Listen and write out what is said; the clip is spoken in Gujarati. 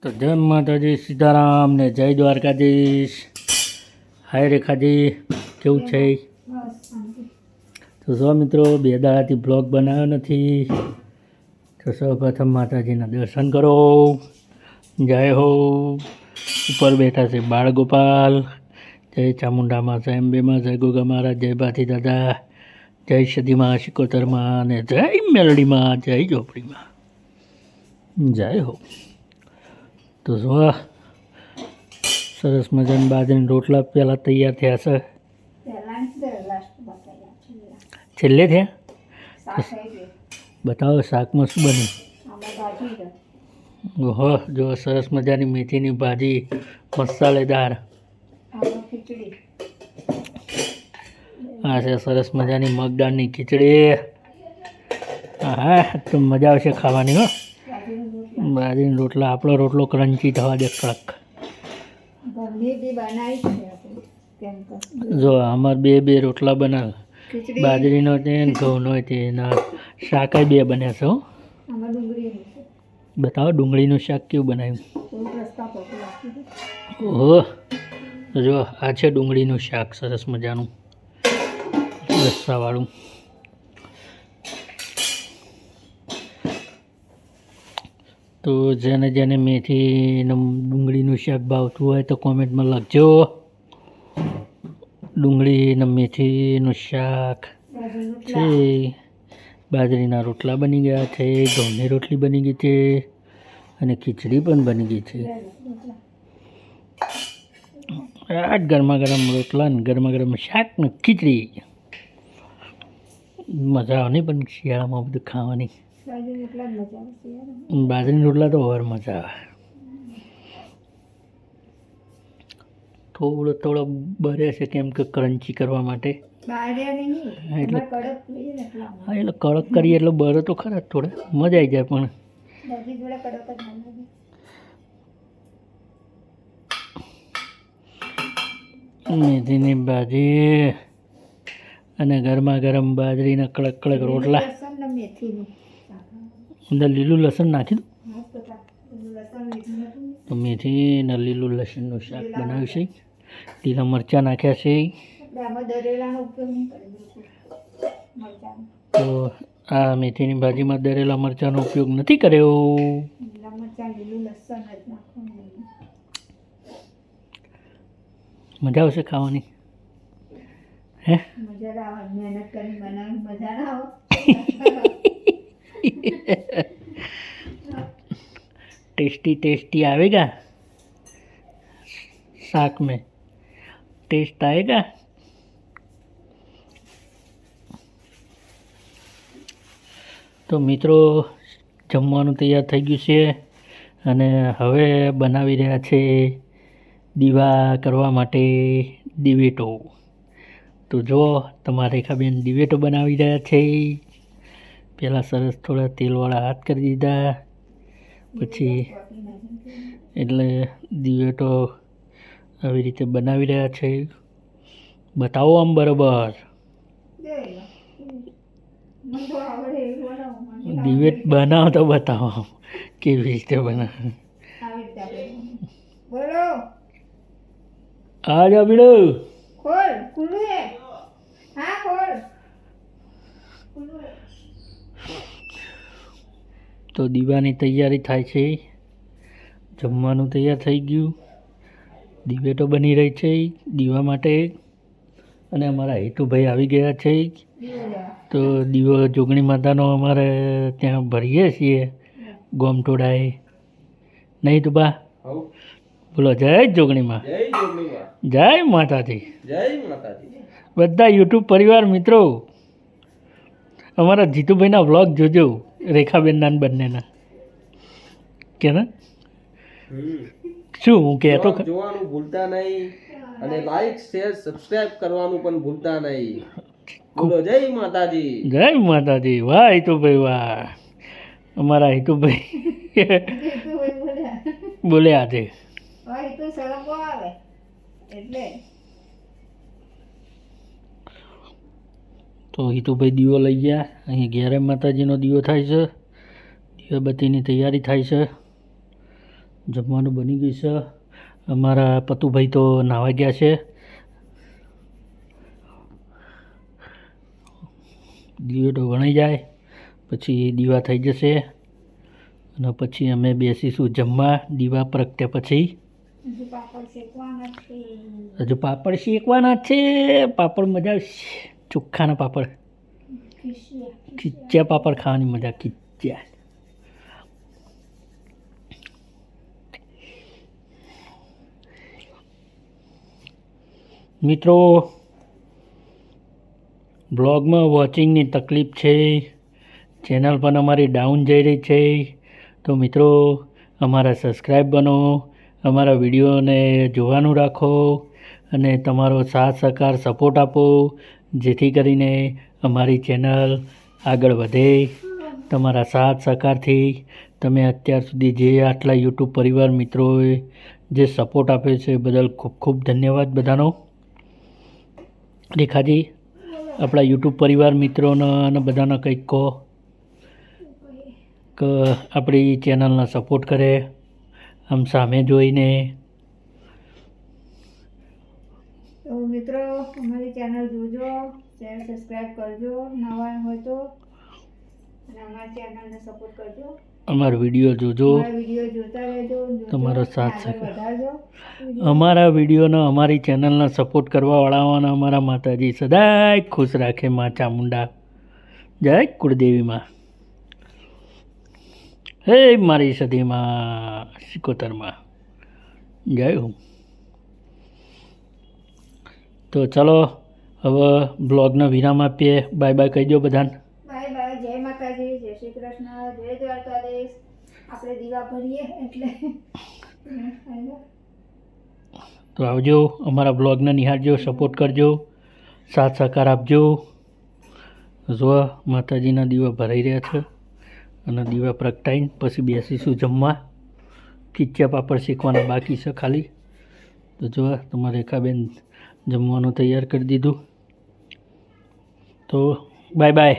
તો જય માતાજી, સીતારામ ને જય દ્વારકાધીશ. હાય રેખાજી, કેવું છે? તો જો મિત્રો, બે દાડાથી બ્લોગ બનાવ્યો નથી, તો સૌપ્રથમ માતાજીના દર્શન કરો. જય હો. ઉપર બેઠા છે બાળગોપાલ. જય ચામુંડામાં, જય અંબેમાં, જય ગોગા મહારાજ, જય ભાથી દાદા, જય સદીમાં, શિકોતરમાં અને જય મેલડીમાં, જય ઝોપડીમાં. જય હો. તો જો સરસ મજાના બાજરીના રોટલા પહેલાં તૈયાર થયા છે. છેલ્લે થયા? બતાવો શાકમાં શું બન્યું? ઓહો, જો સરસ મજાની મેથીની ભાજી, મસાલેદાર. આ છે સરસ મજાની મગદાળની ખીચડી. હા, તો મજા આવશે ખાવાની. હો, બાજરીના રોટલા. આપણો રોટલો ક્રંચી થવા દે, કડક. જો અમારે બે રોટલા બનાવે, બાજરીનો છે ને ઘઉંનો છે. એના શાકાય બે બન્યા છે. હો, બતાવો ડુંગળીનું શાક કેવું બનાવ્યું. ઓહો, જો આ છે ડુંગળીનું શાક, સરસ મજાનું રસ્સાવાળું. તો જેને જેને મેથીનું ડુંગળીનું શાક ભાવતું હોય તો કોમેન્ટમાં લખજો. ડુંગળી ને મેથીનું શાક છે. બાજરીના રોટલા બની ગયા છે, ઘઉંની રોટલી બની ગઈ છે અને ખીચડી પણ બની ગઈ છે. આ ગરમા ગરમ રોટલા ને ગરમા ગરમ શાક ને ખીચડી. મજા આવે નહીં પણ શિયાળામાં બધું ખાવાની. બાજરીના રોટલા તો ઓર મજા આવે. થોડો બરે છે, કેમ કે ક્રન્ચી કરવા માટે. એટલે કડક કરીએ એટલે બરે તો ખરા, થોડે મજા આવી જાય. પણ મેથીની ભાજી અને ગરમા ગરમ બાજરીના કડક કડક રોટલા. અંદર લીલું લસણ નાખી દઉં તો મેથી અને લીલું લસણનું શાક બનાવ્યું છે. લીલા મરચાં નાખ્યા છે. તો આ મેથીની ભાજીમાં દરેલા મરચાંનો ઉપયોગ નથી કર્યો. મજા આવશે ખાવાની. હે, टेस्टी टेस्टी आएगा शाक में, टेस्ट आएगा. તો મિત્રો, જમવાનું તૈયાર થઈ ગયું છે અને હવે બનાવી રહ્યા છે દીવા કરવા માટે દિવેટો. તો જો તમારા રેખાબેન દિવેટો બનાવી રહ્યા છે. પહેલાં સરસ થોડા તેલવાળા હાથ કરી દીધા, પછી એટલે દિવેટો આવી રીતે બનાવી રહ્યા છે. બતાવો આમ બરાબર. દિવેટ બનાવો તો બતાવો આમ કેવી રીતે બનાવે. આ જા બીડો. તો દીવાની તૈયારી થાય છે. જમવાનું તૈયાર થઈ ગયું, દિવેટો બની રહી છે દીવા માટે. અને અમારા હેતુભાઈ આવી ગયા છે. તો દીવો જોગણી માતાનો અમારે ત્યાં ભરીએ છીએ ગોમટોડાએ. નહીં તો બા બોલો, જય જોગણીમાં, જય માતાજી. બધા યુટ્યુબ પરિવાર મિત્રો અમારા જીતુભાઈના વ્લોગ જોજો, રેખાબેનના બંનેના. કે ને શું હું કહેતો, જોવાનું ભૂલતા નહીં અને લાઈક શેર સબસ્ક્રાઇબ કરવાનું પણ ભૂલતા નહીં. બોલો જય માતાજી. જય માતાજી. વાહ હિતુભાઈ, વાહ. અમારા હિતુભાઈ બોલ્યા છે. તો હિતુભાઈ દીવો લઈ ગયા. અહીં ઘેરે માતાજીનો દીવો થાય છે. દીવાબત્તીની તૈયારી થાય છે. જમવાનું બની ગયું છે. અમારા પતુભાઈ તો નાહવા ગયા છે. દિવેટો વણાઈ જાય પછી દીવા થઈ જશે અને પછી અમે બેસીશું જમવા. દીવા પ્રગટ્યા પછી હજુ પાપડ શેકવાના છે. પાપડ મજા આવશે. ચોખ્ખાના પાપડ, ખીચ્યા પાપડ ખાવાની મજા. ખીચ્યા મિત્રો, બ્લોગમાં વોચિંગની તકલીફ છે. ચેનલ પણ અમારી ડાઉન જઈ રહી છે. તો મિત્રો, અમારા સબસ્ક્રાઈબ બનો, અમારા વિડીયોને જોવાનું રાખો અને તમારો સાથ સહકાર સપોર્ટ આપો, જેથી કરીને અમારી ચેનલ આગળ વધે. તમારા સાથ સહકારથી તમે અત્યાર સુધી જે આટલા યુટ્યુબ પરિવાર મિત્રોએ જે સપોર્ટ આપ્યો છે બદલ ખૂબ ખૂબ ધન્યવાદ બધાનો. રેખાજી, આપણા યુટ્યુબ પરિવાર મિત્રોને અને બધાને કંઈક કહો કે આપણી ચેનલને સપોર્ટ કરે આમ સામે જોઈને. તો મિત્રો, અમારી ચેનલ જોજો, શેર સબસ્ક્રાઈબ કરજો નવા હોય તો, અને અમારી ચેનલને સપોર્ટ કરજો. અમારા વિડીયો જોજો, અમારા વિડીયો જોતા રહેજો, તમારો સાથ આગળ સહકાર. વધારજો. અમારા વિડીયોને અમારી ચેનલને સપોર્ટ કરવાવાળાઓને અમારા માતાજી સદાય ખુશ રાખે. મા ચામુંડા, જય કુળદેવીમાં, હે મારી સદીમાં સિકોતરમાં જય હું. તો ચલો હવે બ્લોગનો વિરામ આપીએ. બાય બાય કહી દો બધાને. બાય બાય, જય માતાજી, જય શ્રી કૃષ્ણ, જય દ્વારકાધીશ. આપણે દીવા ભરીએ એટલે તો આવજો, અમારા બ્લોગને નિહાળજો, સપોર્ટ કરજો, સાથ સહકાર આપજો. જો માતાજીના દીવા ભરાઈ રહ્યા છે અને દીવા પ્રગટાઈને પછી બેસીશું જમવા. ખીચ્યા પાપડ શેકવાના બાકી છે ખાલી. તો જો તમારે રેખાબેન જમવાનું તૈયાર કરી દીધું. તો બાય બાય.